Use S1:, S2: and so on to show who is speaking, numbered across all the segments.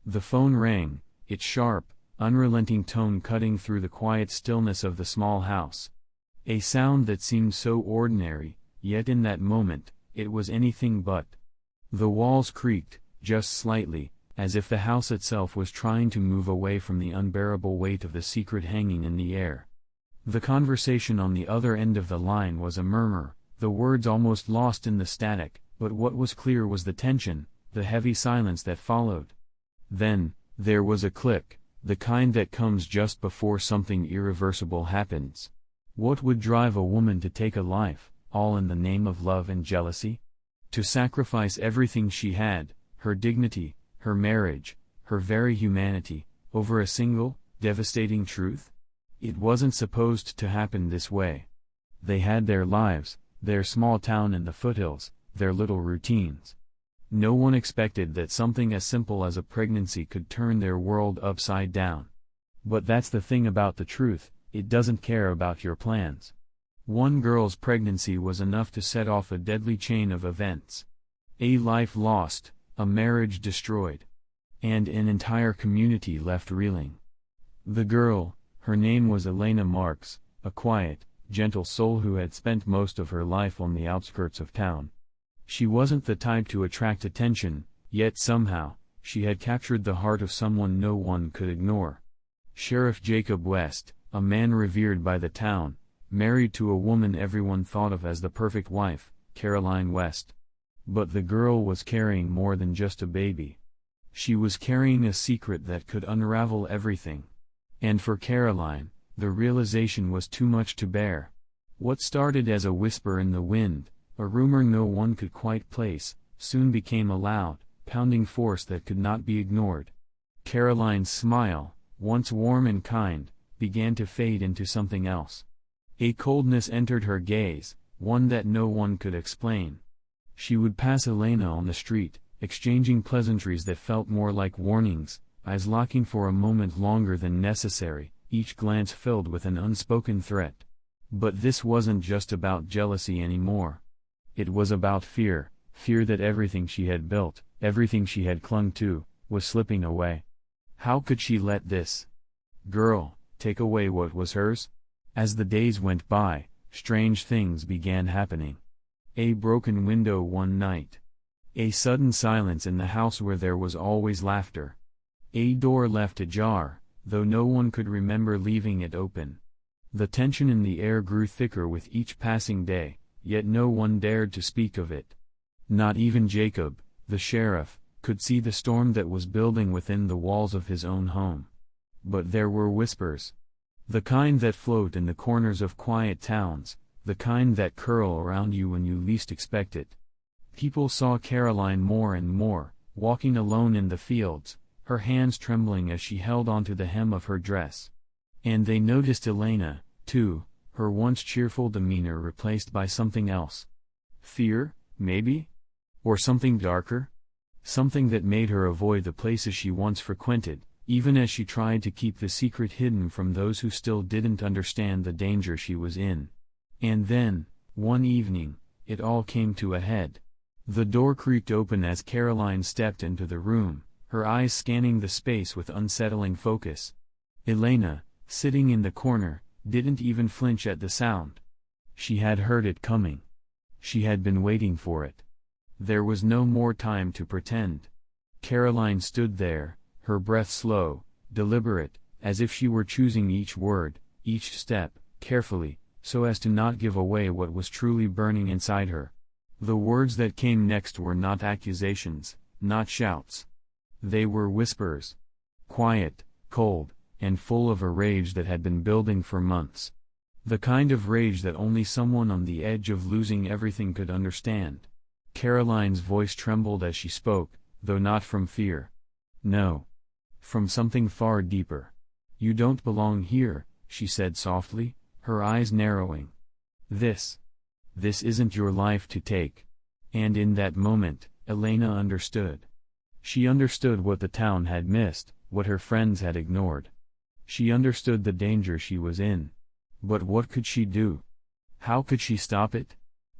S1: The phone rang, its sharp, unrelenting tone cutting through the quiet stillness of the small house. A sound that seemed so ordinary, yet in that moment, it was anything but. The walls creaked, just slightly, as if the house itself was trying to move away from the unbearable weight of the secret hanging in the air. The conversation on the other end of the line was a murmur, the words almost lost in the static, but what was clear was the tension, the heavy silence that followed. Then, there was a click, the kind that comes just before something irreversible happens. What would drive a woman to take a life, all in the name of love and jealousy? To sacrifice everything she had, her dignity, her marriage, her very humanity, over a single, devastating truth? It wasn't supposed to happen this way. They had their lives, their small town in the foothills, their little routines. No one expected that something as simple as a pregnancy could turn their world upside down. But that's the thing about the truth, it doesn't care about your plans. One girl's pregnancy was enough to set off a deadly chain of events. A life lost, a marriage destroyed, and an entire community left reeling. The girl, her name was Elena Marks, a quiet, gentle soul who had spent most of her life on the outskirts of town. She wasn't the type to attract attention, yet somehow, she had captured the heart of someone no one could ignore. Sheriff Jacob West, a man revered by the town, married to a woman everyone thought of as the perfect wife, Caroline West. But the girl was carrying more than just a baby. She was carrying a secret that could unravel everything. And for Caroline, the realization was too much to bear. What started as a whisper in the wind, a rumor no one could quite place, soon became a loud, pounding force that could not be ignored. Caroline's smile, once warm and kind, began to fade into something else. A coldness entered her gaze, one that no one could explain. She would pass Elena on the street, exchanging pleasantries that felt more like warnings, eyes locking for a moment longer than necessary, each glance filled with an unspoken threat. But this wasn't just about jealousy anymore. It was about fear, fear that everything she had built, everything she had clung to, was slipping away. How could she let this girl take away what was hers? As the days went by, strange things began happening. A broken window one night. A sudden silence in the house where there was always laughter. A door left ajar, though no one could remember leaving it open. The tension in the air grew thicker with each passing day, yet no one dared to speak of it. Not even Jacob, the sheriff, could see the storm that was building within the walls of his own home. But there were whispers. The kind that float in the corners of quiet towns, the kind that curl around you when you least expect it. People saw Caroline more and more, walking alone in the fields, her hands trembling as she held onto the hem of her dress. And they noticed Elena, too, her once cheerful demeanor replaced by something else. Fear, maybe? Or something darker? Something that made her avoid the places she once frequented, even as she tried to keep the secret hidden from those who still didn't understand the danger she was in. And then, one evening, it all came to a head. The door creaked open as Caroline stepped into the room, her eyes scanning the space with unsettling focus. Elena, sitting in the corner, didn't even flinch at the sound. She had heard it coming. She had been waiting for it. There was no more time to pretend. Caroline stood there, her breath slow, deliberate, as if she were choosing each word, each step, carefully, so as to not give away what was truly burning inside her. The words that came next were not accusations, not shouts. They were whispers. Quiet, cold, and full of a rage that had been building for months. The kind of rage that only someone on the edge of losing everything could understand. Caroline's voice trembled as she spoke, though not from fear. No. From something far deeper. "You don't belong here," she said softly, her eyes narrowing. This isn't your life to take." And in that moment, Elena understood. She understood what the town had missed, what her friends had ignored. She understood the danger she was in. But what could she do? How could she stop it?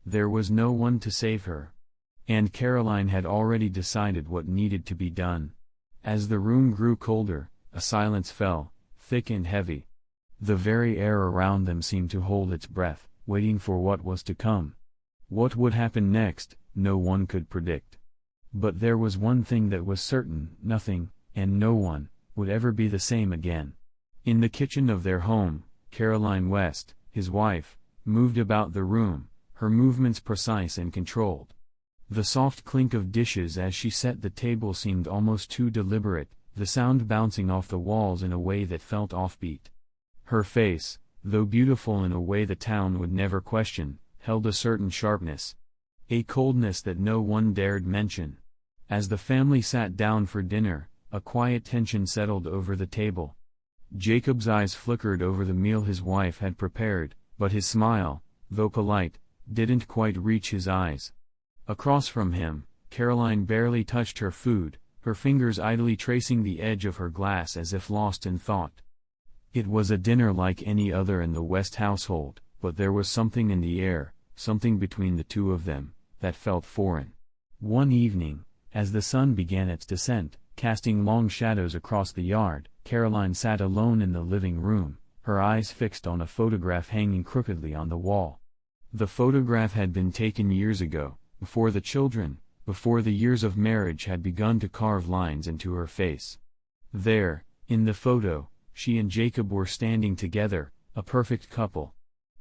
S1: There was no one to save her. And Caroline had already decided what needed to be done. As the room grew colder, a silence fell, thick and heavy. The very air around them seemed to hold its breath, waiting for what was to come. What would happen next, no one could predict. But there was one thing that was certain: nothing, and no one, would ever be the same again. In the kitchen of their home, Caroline West, his wife, moved about the room, her movements precise and controlled. The soft clink of dishes as she set the table seemed almost too deliberate, the sound bouncing off the walls in a way that felt offbeat. Her face, though beautiful in a way the town would never question, held a certain sharpness. A coldness that no one dared mention. As the family sat down for dinner, a quiet tension settled over the table. Jacob's eyes flickered over the meal his wife had prepared, but his smile, though polite, didn't quite reach his eyes. Across from him, Caroline barely touched her food, her fingers idly tracing the edge of her glass as if lost in thought. It was a dinner like any other in the West household, but there was something in the air, something between the two of them, that felt foreign. One evening, as the sun began its descent, casting long shadows across the yard, Caroline sat alone in the living room, her eyes fixed on a photograph hanging crookedly on the wall. The photograph had been taken years ago, before the children, before the years of marriage had begun to carve lines into her face. There, in the photo, she and Jacob were standing together, a perfect couple.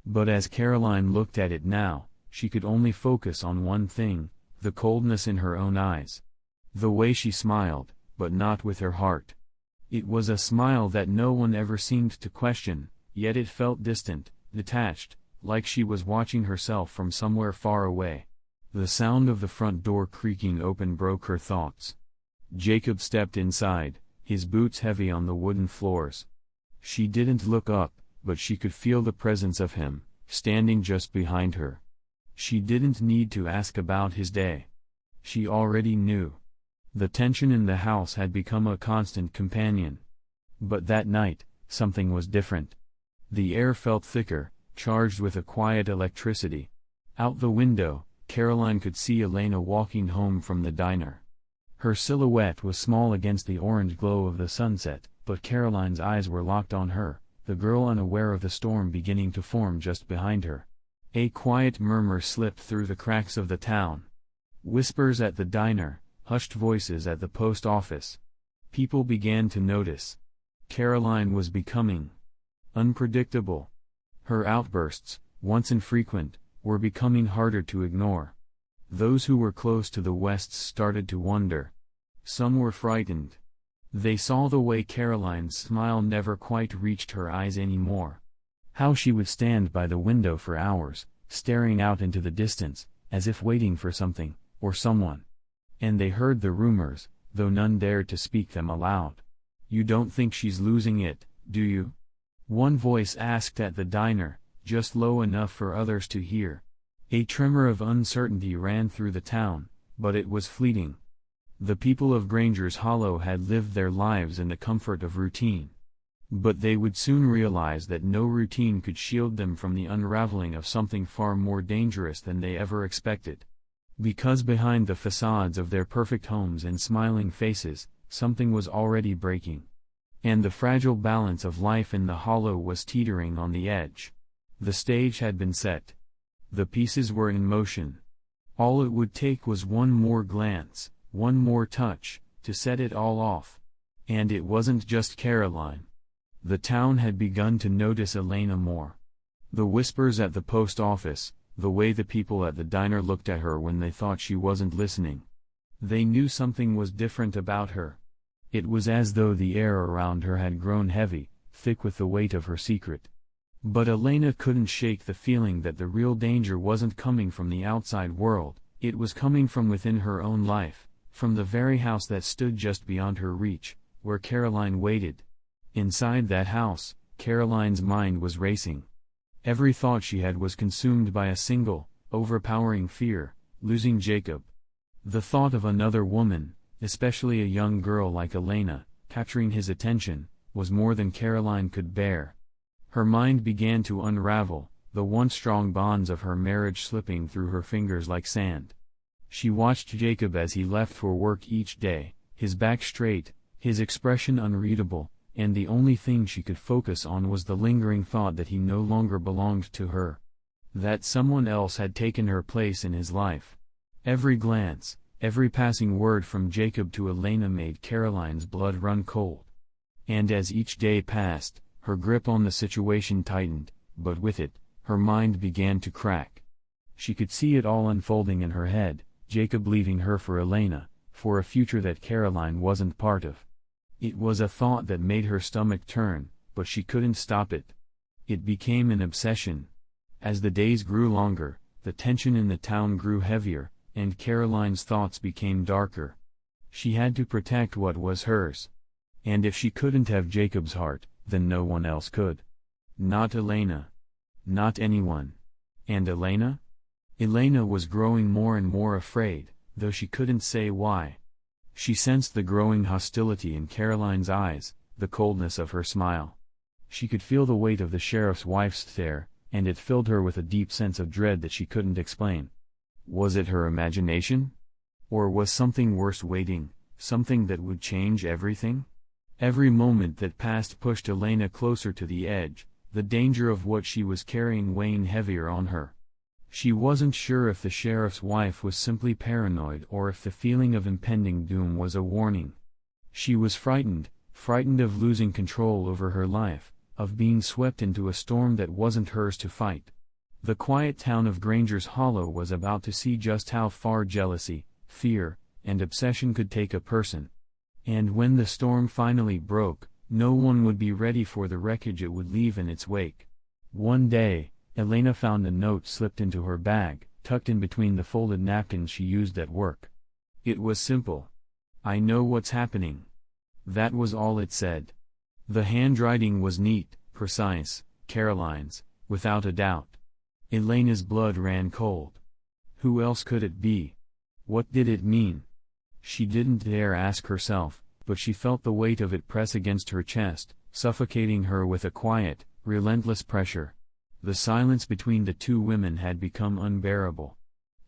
S1: But as Caroline looked at it now, she could only focus on one thing: the coldness in her own eyes. The way she smiled, but not with her heart. It was a smile that no one ever seemed to question, yet it felt distant, detached, like she was watching herself from somewhere far away. The sound of the front door creaking open broke her thoughts. Jacob stepped inside, his boots heavy on the wooden floors. She didn't look up, but she could feel the presence of him, standing just behind her. She didn't need to ask about his day. She already knew. The tension in the house had become a constant companion. But that night, something was different. The air felt thicker, charged with a quiet electricity. Out the window, Caroline could see Elena walking home from the diner. Her silhouette was small against the orange glow of the sunset, but Caroline's eyes were locked on her, the girl unaware of the storm beginning to form just behind her. A quiet murmur slipped through the cracks of the town. Whispers at the diner, hushed voices at the post office. People began to notice. Caroline was becoming unpredictable. Her outbursts, once infrequent, were becoming harder to ignore. Those who were close to the Wests started to wonder. Some were frightened. They saw the way Caroline's smile never quite reached her eyes anymore. How she would stand by the window for hours, staring out into the distance, as if waiting for something, or someone. And they heard the rumors, though none dared to speak them aloud. "You don't think she's losing it, do you?" One voice asked at the diner, just low enough for others to hear. A tremor of uncertainty ran through the town, but it was fleeting. The people of Granger's Hollow had lived their lives in the comfort of routine. But they would soon realize that no routine could shield them from the unraveling of something far more dangerous than they ever expected. Because behind the facades of their perfect homes and smiling faces, something was already breaking. And the fragile balance of life in the Hollow was teetering on the edge. The stage had been set. The pieces were in motion. All it would take was one more glance, one more touch, to set it all off. And it wasn't just Caroline. The town had begun to notice Elena more. The whispers at the post office, the way the people at the diner looked at her when they thought she wasn't listening. They knew something was different about her. It was as though the air around her had grown heavy, thick with the weight of her secret. But Elena couldn't shake the feeling that the real danger wasn't coming from the outside world, it was coming from within her own life, from the very house that stood just beyond her reach, where Caroline waited. Inside that house, Caroline's mind was racing. Every thought she had was consumed by a single, overpowering fear: losing Jacob. The thought of another woman, especially a young girl like Elena, capturing his attention, was more than Caroline could bear. Her mind began to unravel, the once strong bonds of her marriage slipping through her fingers like sand. She watched Jacob as he left for work each day, his back straight, his expression unreadable, and the only thing she could focus on was the lingering thought that he no longer belonged to her. That someone else had taken her place in his life. Every glance, every passing word from Jacob to Elena made Caroline's blood run cold. And as each day passed, her grip on the situation tightened, but with it, her mind began to crack. She could see it all unfolding in her head, Jacob leaving her for Elena, for a future that Caroline wasn't part of. It was a thought that made her stomach turn, but she couldn't stop it. It became an obsession. As the days grew longer, the tension in the town grew heavier, and Caroline's thoughts became darker. She had to protect what was hers. And if she couldn't have Jacob's heart, then no one else could. Not Elena. Not anyone. And Elena? Elena was growing more and more afraid, though she couldn't say why. She sensed the growing hostility in Caroline's eyes, the coldness of her smile. She could feel the weight of the sheriff's wife's stare, and it filled her with a deep sense of dread that she couldn't explain. Was it her imagination? Or was something worse waiting, something that would change everything? Every moment that passed pushed Elena closer to the edge, the danger of what she was carrying weighing heavier on her. She wasn't sure if the sheriff's wife was simply paranoid or if the feeling of impending doom was a warning. She was frightened of losing control over her life, of being swept into a storm that wasn't hers to fight. The quiet town of Granger's Hollow was about to see just how far jealousy, fear, and obsession could take a person. And when the storm finally broke, no one would be ready for the wreckage it would leave in its wake. One day, Elena found a note slipped into her bag, tucked in between the folded napkins she used at work. It was simple. "I know what's happening." That was all it said. The handwriting was neat, precise, Caroline's, without a doubt. Elena's blood ran cold. Who else could it be? What did it mean? She didn't dare ask herself, but she felt the weight of it press against her chest, suffocating her with a quiet, relentless pressure. The silence between the two women had become unbearable.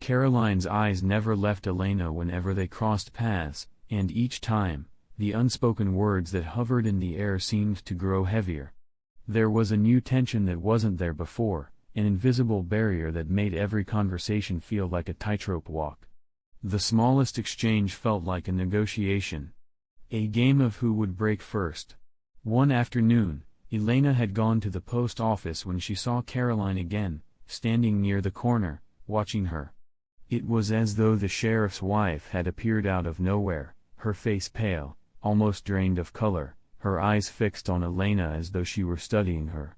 S1: Caroline's eyes never left Elena whenever they crossed paths, and each time, the unspoken words that hovered in the air seemed to grow heavier. There was a new tension that wasn't there before, an invisible barrier that made every conversation feel like a tightrope walk. The smallest exchange felt like a negotiation. A game of who would break first. One afternoon, Elena had gone to the post office when she saw Caroline again, standing near the corner, watching her. It was as though the sheriff's wife had appeared out of nowhere, her face pale, almost drained of color, her eyes fixed on Elena as though she were studying her.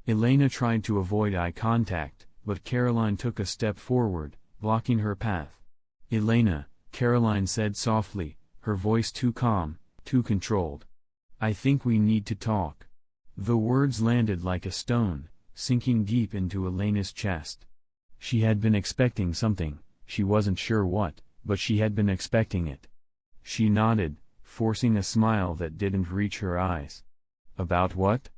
S1: Elena tried to avoid eye contact, but Caroline took a step forward, blocking her path. "Elena," Caroline said softly, her voice too calm, too controlled. "I think we need to talk." The words landed like a stone, sinking deep into Elena's chest. She had been expecting something, she wasn't sure what, but she had been expecting it. She nodded, forcing a smile that didn't reach her eyes. "About what?"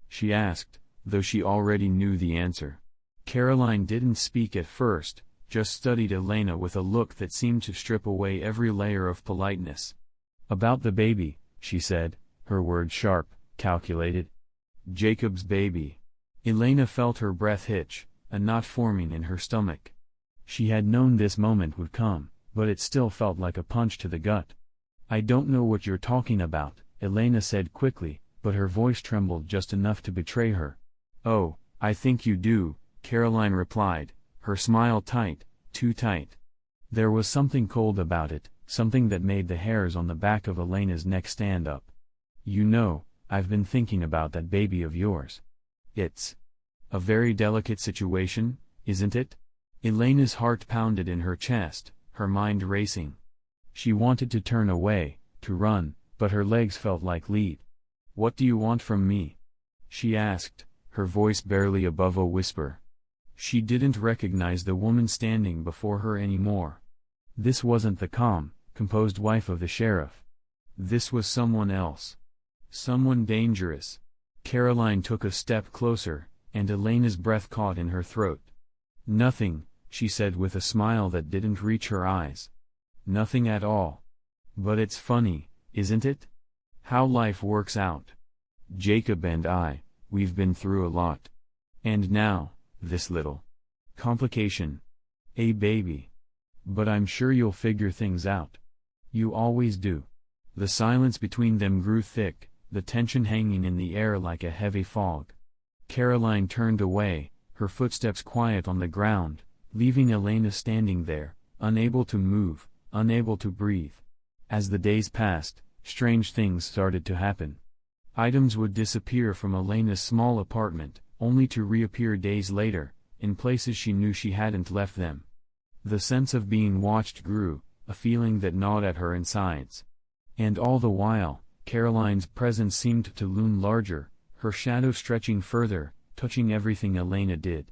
S1: she asked, though she already knew the answer. Caroline didn't speak at first, just studied Elena with a look that seemed to strip away every layer of politeness. "About the baby," she said, her words sharp, calculated. "Jacob's baby." Elena felt her breath hitch, a knot forming in her stomach. She had known this moment would come, but it still felt like a punch to the gut. "I don't know what you're talking about," Elena said quickly, but her voice trembled just enough to betray her. "Oh, I think you do," Caroline replied, her smile tight, too tight. There was something cold about it, something that made the hairs on the back of Elena's neck stand up. "You know, I've been thinking about that baby of yours. It's a very delicate situation, isn't it?" Elena's heart pounded in her chest, her mind racing. She wanted to turn away, to run, but her legs felt like lead. "What do you want from me?" she asked, her voice barely above a whisper. She didn't recognize the woman standing before her anymore. This wasn't the calm, composed wife of the sheriff. This was someone else. Someone dangerous. Caroline took a step closer, and Elena's breath caught in her throat. "Nothing," she said with a smile that didn't reach her eyes. "Nothing at all. But it's funny, isn't it? How life works out. Jacob and I, we've been through a lot. And now, this little complication. A baby. But I'm sure you'll figure things out. You always do. The silence between them grew thick, the tension hanging in the air like a heavy fog. Caroline turned away, her footsteps quiet on the ground, leaving Elena standing there, unable to move, unable to breathe. As the days passed, strange things started to happen. Items would disappear from Elena's small apartment, only to reappear days later, in places she knew she hadn't left them. The sense of being watched grew, a feeling that gnawed at her insides. And all the while, Caroline's presence seemed to loom larger, her shadow stretching further, touching everything Elena did.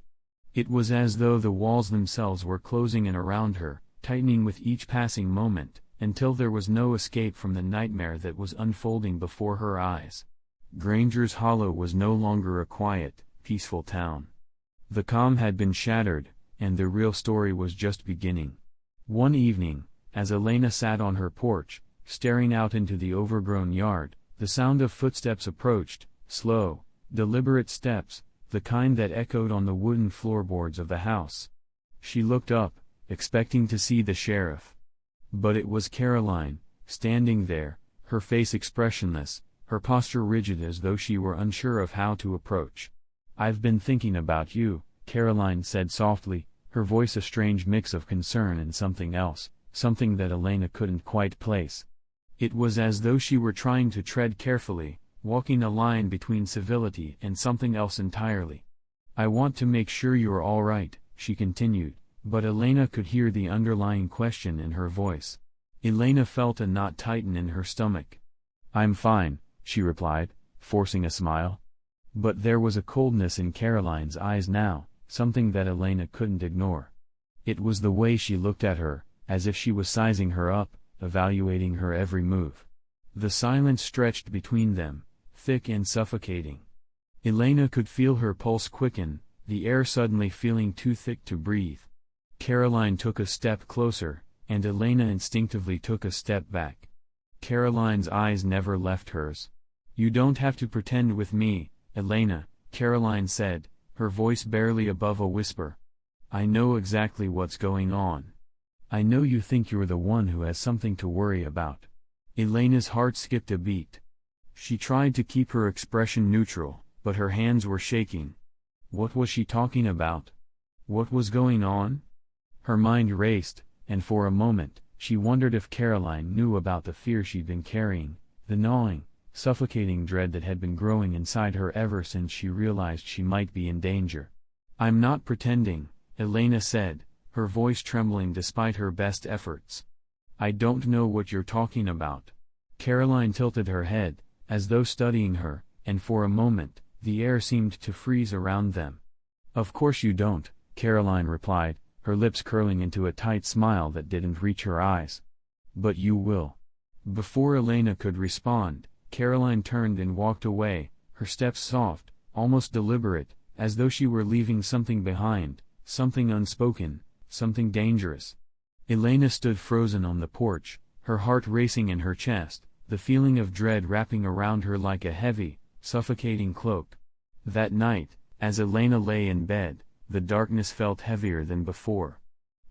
S1: It was as though the walls themselves were closing in around her, tightening with each passing moment, until there was no escape from the nightmare that was unfolding before her eyes. Granger's Hollow was no longer a quiet, peaceful town. The calm had been shattered, and the real story was just beginning. One evening, as Elena sat on her porch, staring out into the overgrown yard, the sound of footsteps approached, slow, deliberate steps, the kind that echoed on the wooden floorboards of the house. She looked up, expecting to see the sheriff. But it was Caroline, standing there, her face expressionless, her posture rigid as though she were unsure of how to approach. "I've been thinking about you," Caroline said softly, her voice a strange mix of concern and something else, something that Elena couldn't quite place. It was as though she were trying to tread carefully, walking a line between civility and something else entirely. "I want to make sure you're all right," she continued, but Elena could hear the underlying question in her voice. Elena felt a knot tighten in her stomach. "I'm fine," she replied, forcing a smile. But there was a coldness in Caroline's eyes now, something that Elena couldn't ignore. It was the way she looked at her, as if she was sizing her up, evaluating her every move. The silence stretched between them, thick and suffocating. Elena could feel her pulse quicken, the air suddenly feeling too thick to breathe. Caroline took a step closer, and Elena instinctively took a step back. Caroline's eyes never left hers. "You don't have to pretend with me, Elena," Caroline said, her voice barely above a whisper. "I know exactly what's going on. I know you think you're the one who has something to worry about." Elena's heart skipped a beat. She tried to keep her expression neutral, but her hands were shaking. What was she talking about? What was going on? Her mind raced, and for a moment, she wondered if Caroline knew about the fear she'd been carrying, the gnawing, suffocating dread that had been growing inside her ever since she realized she might be in danger. "I'm not pretending," Elena said, her voice trembling despite her best efforts. "I don't know what you're talking about." Caroline tilted her head, as though studying her, and for a moment, the air seemed to freeze around them. "Of course you don't," Caroline replied, her lips curling into a tight smile that didn't reach her eyes. "But you will." Before Elena could respond, Caroline turned and walked away, her steps soft, almost deliberate, as though she were leaving something behind, something unspoken, something dangerous. Elena stood frozen on the porch, her heart racing in her chest, the feeling of dread wrapping around her like a heavy, suffocating cloak. That night, as Elena lay in bed, the darkness felt heavier than before.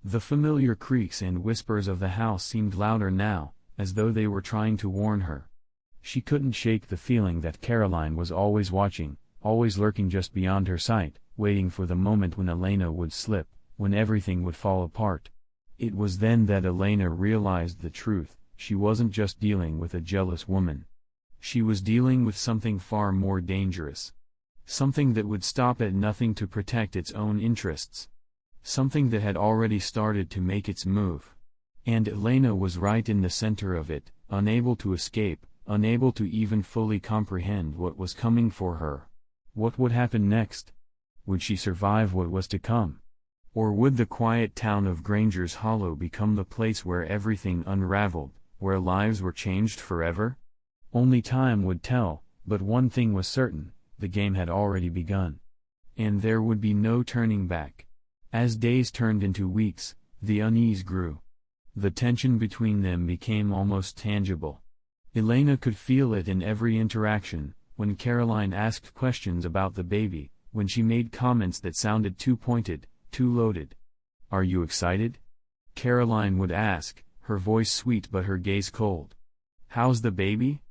S1: The familiar creaks and whispers of the house seemed louder now, as though they were trying to warn her. She couldn't shake the feeling that Caroline was always watching, always lurking just beyond her sight, waiting for the moment when Elena would slip, when everything would fall apart. It was then that Elena realized the truth: she wasn't just dealing with a jealous woman. She was dealing with something far more dangerous. Something that would stop at nothing to protect its own interests. Something that had already started to make its move. And Elena was right in the center of it, unable to escape, unable to even fully comprehend what was coming for her. What would happen next? Would she survive what was to come? Or would the quiet town of Granger's Hollow become the place where everything unraveled, where lives were changed forever? Only time would tell, but one thing was certain: the game had already begun. And there would be no turning back. As days turned into weeks, the unease grew. The tension between them became almost tangible. Elena could feel it in every interaction, when Caroline asked questions about the baby, when she made comments that sounded too pointed, too loaded. "Are you excited?" Caroline would ask, her voice sweet but her gaze cold. "How's the baby?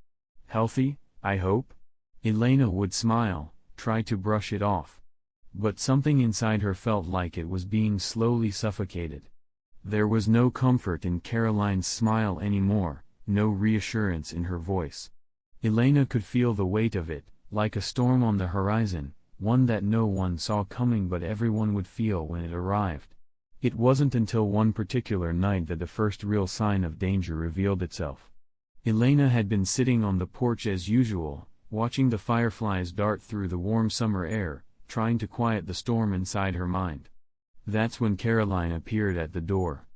S1: Healthy, I hope?" Elena would smile, try to brush it off. But something inside her felt like it was being slowly suffocated. There was no comfort in Caroline's smile anymore, no reassurance in her voice. Elena could feel the weight of it, like a storm on the horizon, one that no one saw coming but everyone would feel when it arrived. It wasn't until one particular night that the first real sign of danger revealed itself. Elena had been sitting on the porch as usual, watching the fireflies dart through the warm summer air, trying to quiet the storm inside her mind. That's when Caroline appeared at the door.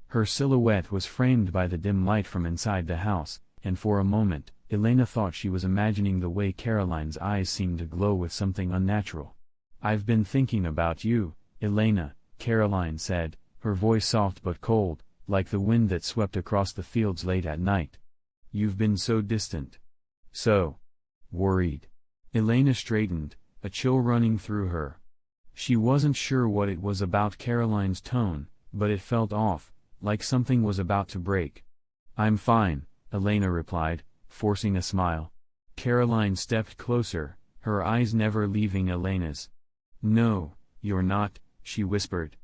S1: Her silhouette was framed by the dim light from inside the house, and for a moment, Elena thought she was imagining the way Caroline's eyes seemed to glow with something unnatural. "I've been thinking about you, Elena," Caroline said, her voice soft but cold, like the wind that swept across the fields late at night. "You've been so distant. So worried." Elena straightened, a chill running through her. She wasn't sure what it was about Caroline's tone, but it felt off, like something was about to break. "I'm fine," Elena replied, forcing a smile. Caroline stepped closer, her eyes never leaving Elena's. "No, you're not," she whispered.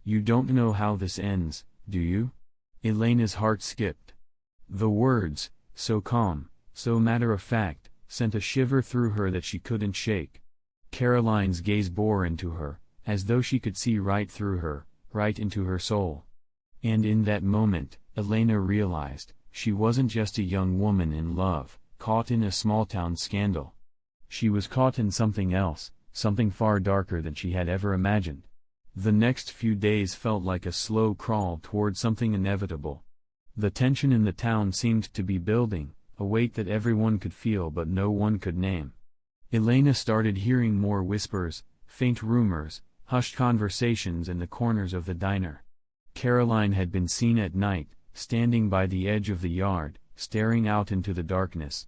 S1: "You don't know how this ends, do you?" Elena's heart skipped. The words, so calm, so matter-of-fact, sent a shiver through her that she couldn't shake. Caroline's gaze bore into her, as though she could see right through her, right into her soul. And in that moment, Elena realized, she wasn't just a young woman in love, caught in a small-town scandal. She was caught in something else, something far darker than she had ever imagined. The next few days felt like a slow crawl toward something inevitable. The tension in the town seemed to be building, a weight that everyone could feel but no one could name. Elena started hearing more whispers, faint rumors, hushed conversations in the corners of the diner. Caroline had been seen at night, standing by the edge of the yard, staring out into the darkness.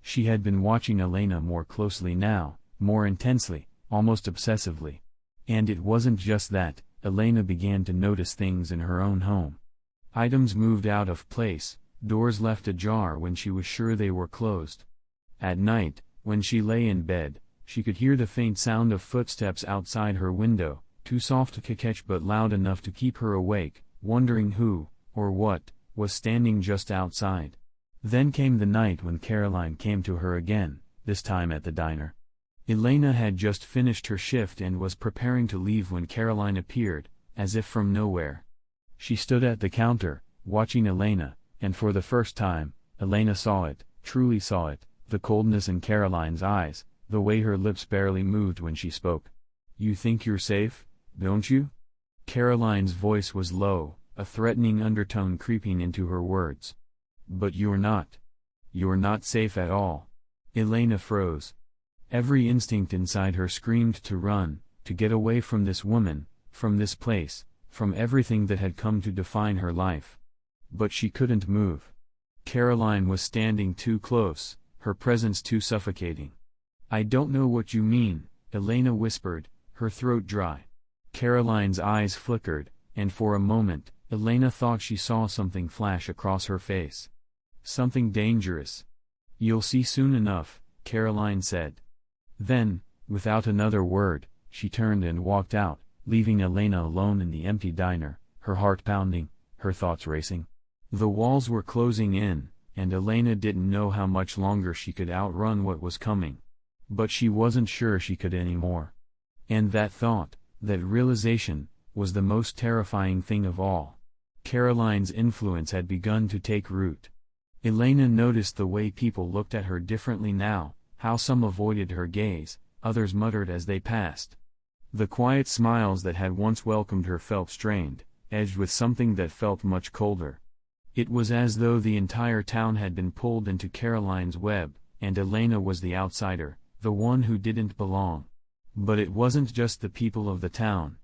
S1: She had been watching Elena more closely now, more intensely, almost obsessively. And it wasn't just that, Elena began to notice things in her own home. Items moved out of place, doors left ajar when she was sure they were closed. At night, when she lay in bed, she could hear the faint sound of footsteps outside her window, too soft to catch but loud enough to keep her awake, wondering who, or what, was standing just outside. Then came the night when Caroline came to her again, this time at the diner. Elena had just finished her shift and was preparing to leave when Caroline appeared, as if from nowhere. She stood at the counter, watching Elena, and for the first time, Elena saw it, truly saw it, the coldness in Caroline's eyes, the way her lips barely moved when she spoke. "You think you're safe, don't you?" Caroline's voice was low, a threatening undertone creeping into her words. "But you're not. You're not safe at all." Elena froze. Every instinct inside her screamed to run, to get away from this woman, from this place, from everything that had come to define her life. But she couldn't move. Caroline was standing too close, her presence too suffocating. "I don't know what you mean," Elena whispered, her throat dry. Caroline's eyes flickered, and for a moment, Elena thought she saw something flash across her face. "Something dangerous. You'll see soon enough," Caroline said. Then, without another word, she turned and walked out, leaving Elena alone in the empty diner, her heart pounding, her thoughts racing. The walls were closing in, and Elena didn't know how much longer she could outrun what was coming. But she wasn't sure she could anymore. And that thought, that realization, was the most terrifying thing of all. Caroline's influence had begun to take root. Elena noticed the way people looked at her differently now, how some avoided her gaze, others muttered as they passed. The quiet smiles that had once welcomed her felt strained, edged with something that felt much colder. It was as though the entire town had been pulled into Caroline's web, and Elena was the outsider, the one who didn't belong. But it wasn't just the people of the town.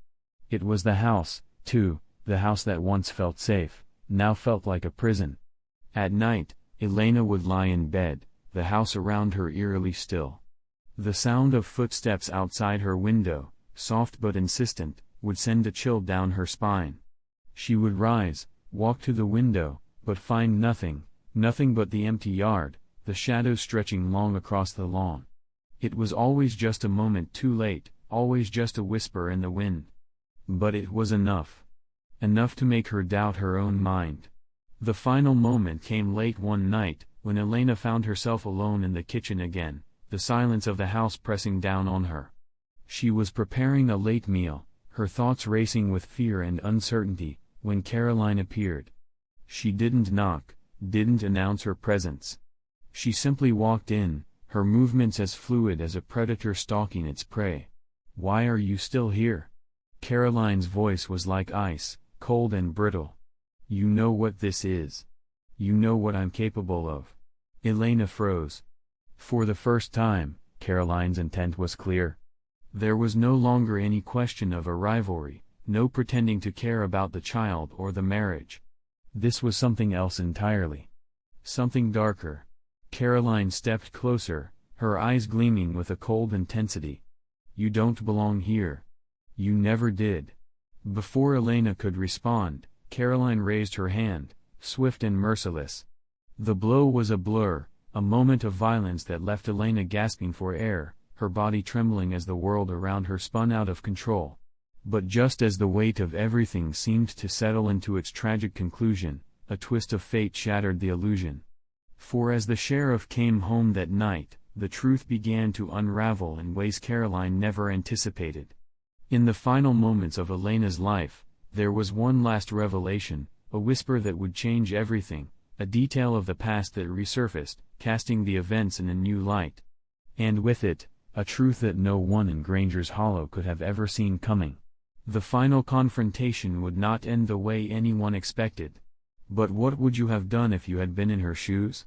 S1: It was the house, too, the house that once felt safe, now felt like a prison. At night, Elena would lie in bed, the house around her eerily still. The sound of footsteps outside her window, soft but insistent, would send a chill down her spine. She would rise, walk to the window, but find nothing, nothing but the empty yard, the shadows stretching long across the lawn. It was always just a moment too late, always just a whisper in the wind. But it was enough. Enough to make her doubt her own mind. The final moment came late one night, when Elena found herself alone in the kitchen again, the silence of the house pressing down on her. She was preparing a late meal, her thoughts racing with fear and uncertainty, when Caroline appeared. She didn't knock, didn't announce her presence. She simply walked in, her movements as fluid as a predator stalking its prey. "Why are you still here?" Caroline's voice was like ice, cold and brittle. "You know what this is. You know what I'm capable of." Elena froze. For the first time, Caroline's intent was clear. There was no longer any question of a rivalry, no pretending to care about the child or the marriage. This was something else entirely. Something darker. Caroline stepped closer, her eyes gleaming with a cold intensity. "You don't belong here. You never did." Before Elena could respond, Caroline raised her hand, swift and merciless. The blow was a blur, a moment of violence that left Elena gasping for air, her body trembling as the world around her spun out of control. But just as the weight of everything seemed to settle into its tragic conclusion, a twist of fate shattered the illusion. For as the sheriff came home that night, the truth began to unravel in ways Caroline never anticipated. In the final moments of Elena's life, there was one last revelation, a whisper that would change everything, a detail of the past that resurfaced, casting the events in a new light. And with it, a truth that no one in Granger's Hollow could have ever seen coming. The final confrontation would not end the way anyone expected. But what would you have done if you had been in her shoes?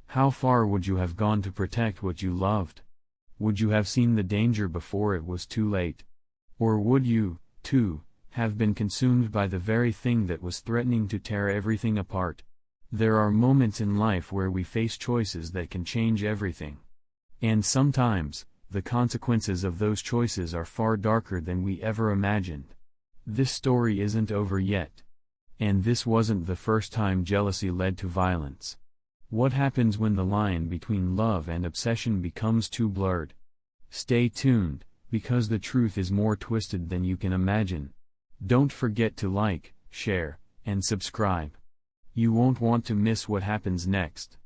S1: How far would you have gone to protect what you loved? Would you have seen the danger before it was too late? Or would you, too, have been consumed by the very thing that was threatening to tear everything apart? There are moments in life where we face choices that can change everything. And sometimes, the consequences of those choices are far darker than we ever imagined. This story isn't over yet. And this wasn't the first time jealousy led to violence. What happens when the line between love and obsession becomes too blurred? Stay tuned, because the truth is more twisted than you can imagine. Don't forget to like, share, and subscribe. You won't want to miss what happens next.